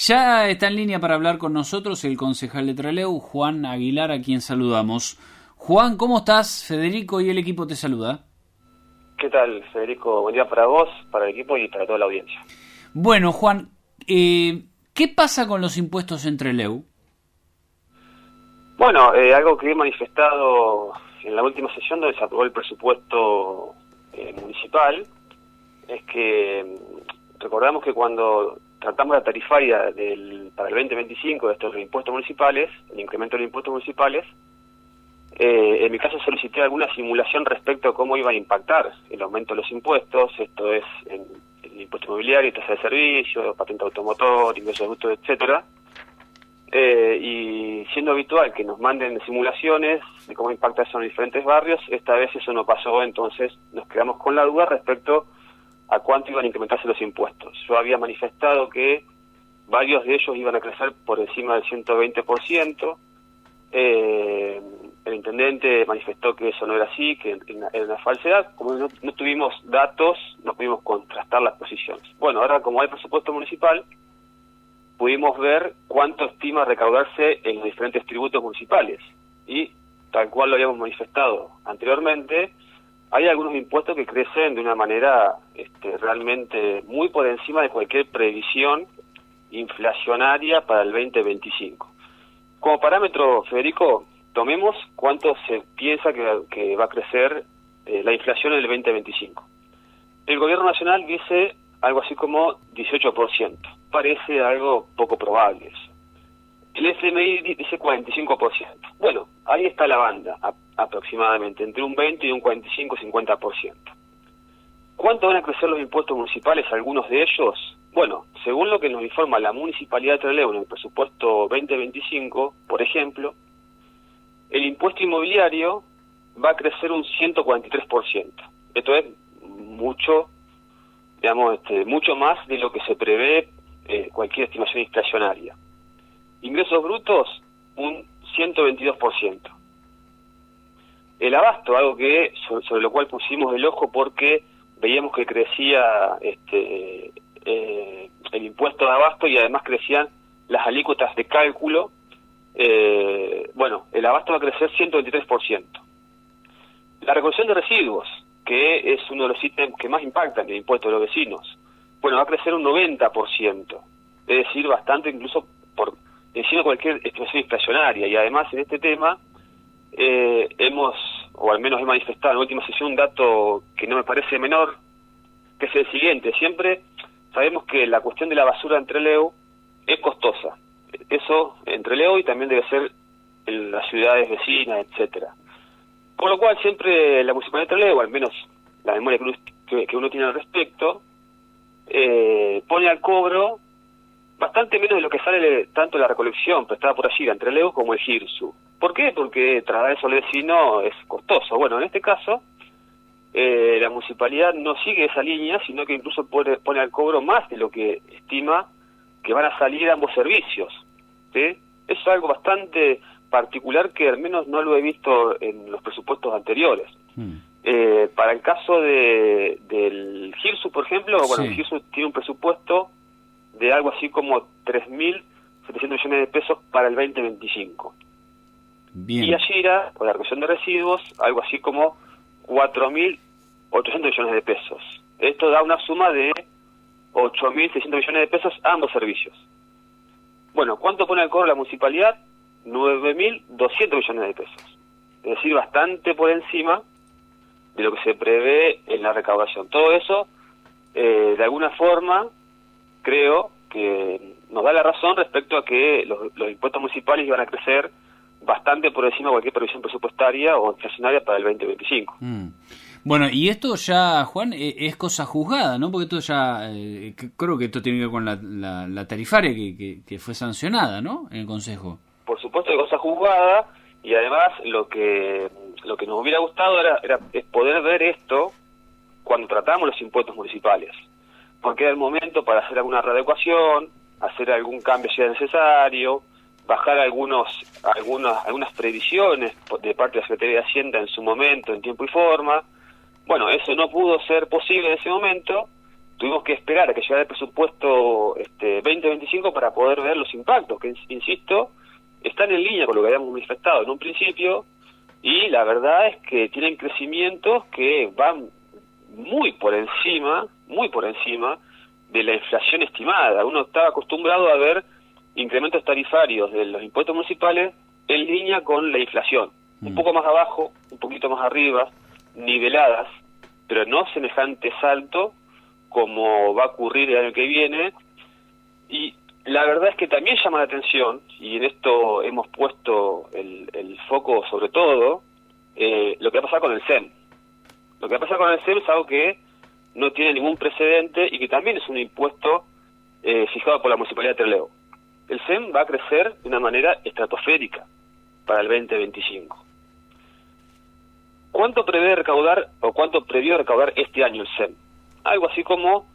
Ya está en línea para hablar con nosotros el concejal de Trelew, Juan Aguilar, a quien saludamos. Juan, ¿cómo estás? Federico y el equipo te saluda. ¿Qué tal, Federico? Buen día para vos, para el equipo y para toda la audiencia. Bueno, Juan, ¿qué pasa con los impuestos en Trelew? Bueno, algo que he manifestado en la última sesión donde se aprobó el presupuesto municipal es que recordamos que cuando tratamos la tarifaria para el 2025 de estos impuestos municipales, el incremento de los impuestos municipales, en mi caso solicité alguna simulación respecto a cómo iban a impactar el aumento de los impuestos, esto es en el impuesto inmobiliario, tasa de servicio, patente automotor, ingresos brutos, etcétera. Y siendo habitual que nos manden simulaciones de cómo impacta eso en diferentes barrios, esta vez eso no pasó, entonces nos quedamos con la duda respecto a cuánto iban a incrementarse los impuestos. Yo había manifestado que varios de ellos iban a crecer por encima del 120%, el intendente manifestó que eso no era así, que era una falsedad. Como no tuvimos datos, no pudimos contrastar las posiciones. Bueno, ahora como hay presupuesto municipal, pudimos ver cuánto estima recaudarse en los diferentes tributos municipales. Y, tal cual lo habíamos manifestado anteriormente, hay algunos impuestos que crecen de una manera realmente muy por encima de cualquier previsión inflacionaria para el 2025. Como parámetro, Federico, tomemos cuánto se piensa que va a crecer la inflación en el 2025. El gobierno nacional dice algo así como 18%. Parece algo poco probable eso. El FMI dice 45%. Bueno, ahí está la banda, aproximadamente, entre un 20 y un 45-50%. ¿Cuánto van a crecer los impuestos municipales, algunos de ellos? Bueno, según lo que nos informa la Municipalidad de Trelew en el presupuesto 2025, por ejemplo, el impuesto inmobiliario va a crecer un 143%. Esto es mucho, mucho más de lo que se prevé cualquier estimación inflacionaria. Ingresos brutos, un 122%. El abasto, algo que sobre lo cual pusimos el ojo porque veíamos que crecía el impuesto de abasto y además crecían las alícuotas de cálculo. Bueno, el abasto va a crecer 123%. La recolección de residuos, que es uno de los ítems que más impactan el impuesto de los vecinos, bueno, va a crecer un 90%, es decir, bastante incluso por encima de cualquier estimación inflacionaria. Y además en este tema o al menos he manifestado en la última sesión un dato que no me parece menor, que es el siguiente. Siempre sabemos que la cuestión de la basura en Trelew es costosa. Eso en Trelew y también debe ser en las ciudades vecinas, etcétera. Por lo cual siempre la Municipalidad de Trelew, al menos la memoria que uno tiene al respecto, pone al cobro bastante menos de lo que sale tanto la recolección prestada por allí en Trelew como el GIRSU. ¿Por qué? Porque trasladar eso al vecino es costoso. Bueno, en este caso, la municipalidad no sigue esa línea, sino que incluso pone al cobro más de lo que estima que van a salir ambos servicios. ¿Sí? Eso es algo bastante particular que al menos no lo he visto en los presupuestos anteriores. Para el caso del GIRSU, por ejemplo, bueno, el GIRSU tiene un presupuesto de algo así como 3.700 millones de pesos para el 2025. Bien. Y Ashira, por la recolección de residuos, algo así como 4.800 millones de pesos. Esto da una suma de 8.600 millones de pesos a ambos servicios. Bueno, ¿cuánto pone al cobro la municipalidad? 9.200 millones de pesos. Es decir, bastante por encima de lo que se prevé en la recaudación. Todo eso, de alguna forma, creo que nos da la razón respecto a que los impuestos municipales iban a crecer bastante por encima de cualquier previsión presupuestaria o inflacionaria para el 2025. Bueno, y esto ya, Juan, es cosa juzgada, ¿no? Porque esto ya, creo que esto tiene que ver con la tarifaria que fue sancionada, ¿no? En el Consejo. Por supuesto que cosa juzgada, y además lo que nos hubiera gustado es poder ver esto cuando tratamos los impuestos municipales. Porque era el momento para hacer alguna readecuación, hacer algún cambio si era necesario, bajar algunas previsiones de parte de la Secretaría de Hacienda en su momento, en tiempo y forma. Bueno, eso no pudo ser posible en ese momento, tuvimos que esperar a que llegara el presupuesto 2025 para poder ver los impactos, que insisto, están en línea con lo que habíamos manifestado en un principio, y la verdad es que tienen crecimientos que van muy por encima de la inflación estimada. Uno estaba acostumbrado a ver incrementos tarifarios de los impuestos municipales en línea con la inflación, un poco más abajo, un poquito más arriba, niveladas, pero no semejante salto como va a ocurrir el año que viene. Y la verdad es que también llama la atención, y en esto hemos puesto el foco sobre todo, lo que va a pasar con el SEM. Lo que va a pasar con el SEM es algo que no tiene ningún precedente y que también es un impuesto fijado por la Municipalidad de Trelew. El SEM va a crecer de una manera estratosférica para el 2025. ¿Cuánto prevé recaudar o cuánto previó recaudar este año el SEM? Algo así como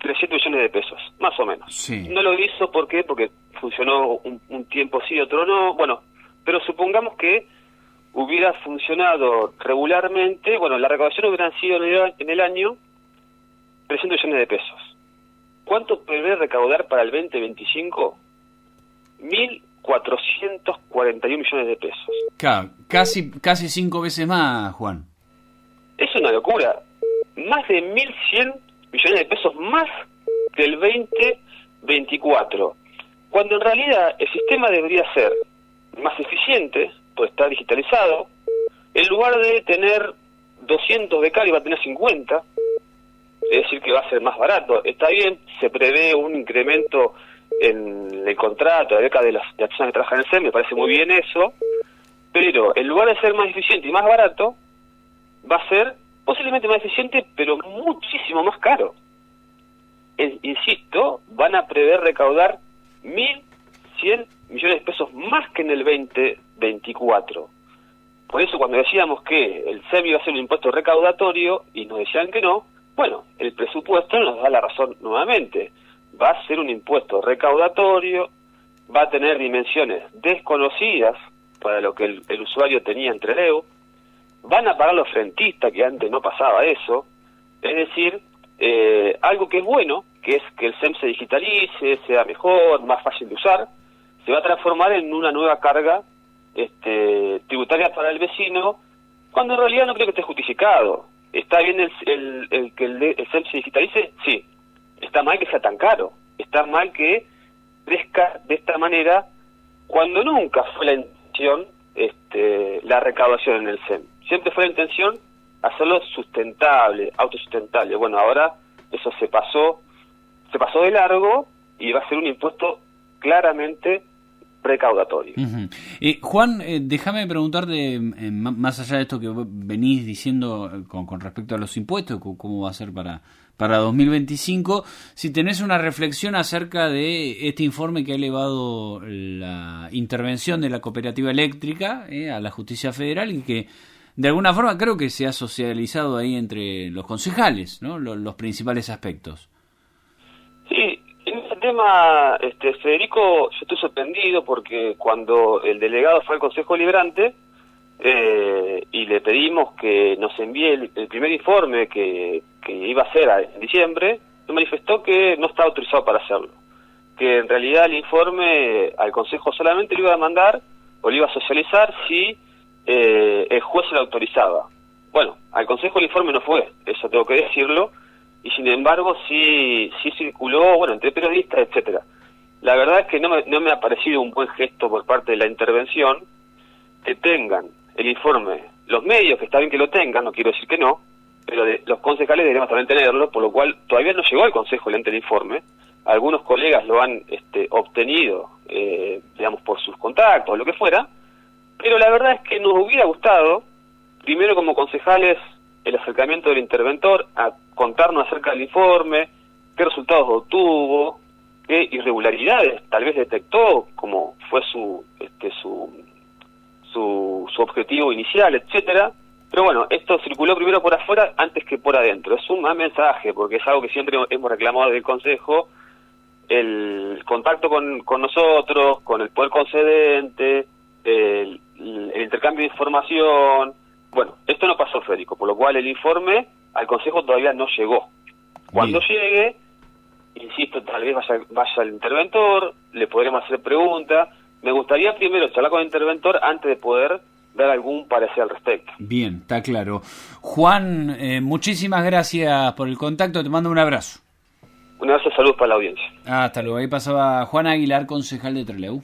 300 millones de pesos, más o menos. Sí. No lo hizo, ¿por qué? Porque funcionó un tiempo sí, otro no. Bueno, pero supongamos que hubiera funcionado regularmente, bueno, la recaudación hubiera sido en el año 300 millones de pesos. ¿Cuánto prevé recaudar para el 2025? 1.441 millones de pesos. Claro, casi 5 veces más, Juan. Es una locura. Más de 1.100 millones de pesos más que el 2024. Cuando en realidad el sistema debería ser más eficiente, pues está digitalizado. En lugar de tener 200 becarios va a tener 50. Es decir, que va a ser más barato. Está bien, se prevé un incremento en el contrato, la beca de las personas que trabajan en el SEM, me parece muy bien eso, pero en lugar de ser más eficiente y más barato, va a ser posiblemente más eficiente, pero muchísimo más caro. Insisto, van a prever recaudar 1.100 millones de pesos más que en el 2024. Por eso cuando decíamos que el SEM iba a ser un impuesto recaudatorio y nos decían que no, bueno, el presupuesto nos da la razón nuevamente. Va a ser un impuesto recaudatorio, va a tener dimensiones desconocidas para lo que el usuario tenía en Trelew, van a pagar los frentistas, que antes no pasaba eso, es decir, algo que es bueno, que es que el SEM se digitalice, sea mejor, más fácil de usar, se va a transformar en una nueva carga tributaria para el vecino, cuando en realidad no creo que esté justificado. ¿Está bien el que el SEM se digitalice? Sí. Está mal que sea tan caro, está mal que crezca de esta manera, cuando nunca fue la intención la recaudación en el SEM. Siempre fue la intención hacerlo sustentable, autosustentable. Bueno, ahora eso se pasó de largo y va a ser un impuesto claramente recaudatorio. Juan, déjame preguntarte, más allá de esto que venís diciendo con respecto a los impuestos, cómo va a ser para 2025, si tenés una reflexión acerca de este informe que ha elevado la intervención de la cooperativa eléctrica a la justicia federal y que de alguna forma creo que se ha socializado ahí entre los concejales, ¿no? Los principales aspectos. Sí, en ese tema, Federico, yo estoy sorprendido porque cuando el delegado fue al Consejo Deliberante y le pedimos que nos envíe el primer informe que iba a hacer en diciembre, me manifestó que no estaba autorizado para hacerlo, que en realidad el informe al Consejo solamente lo iba a mandar o lo iba a socializar si el juez se lo autorizaba. Bueno, al Consejo el informe no fue, eso tengo que decirlo, y sin embargo sí circuló, bueno, entre periodistas, etcétera. La verdad es que no me ha parecido un buen gesto por parte de la intervención que tengan el informe, los medios, que está bien que lo tengan, no quiero decir que no, pero los concejales deberíamos también tenerlo, por lo cual todavía no llegó al Consejo el informe. Algunos colegas lo han obtenido, digamos, por sus contactos, lo que fuera, pero la verdad es que nos hubiera gustado, primero como concejales, el acercamiento del interventor a contarnos acerca del informe, qué resultados obtuvo, qué irregularidades tal vez detectó, como fue su objetivo inicial, etcétera. Pero bueno, esto circuló primero por afuera antes que por adentro. Es un mal mensaje, porque es algo que siempre hemos reclamado del Consejo, el contacto con nosotros, con el poder concedente, el intercambio de información. Bueno, esto no pasó, Federico, por lo cual el informe al Consejo todavía no llegó. Cuando Bien. llegue, insisto, tal vez vaya al interventor, le podremos hacer preguntas. Me gustaría primero charlar con el interventor antes de poder dar algún parecer al respecto. Bien, está claro. Juan, muchísimas gracias por el contacto, te mando un abrazo. Un abrazo de salud para la audiencia. Hasta luego. Ahí pasaba Juan Aguilar, concejal de Trelew.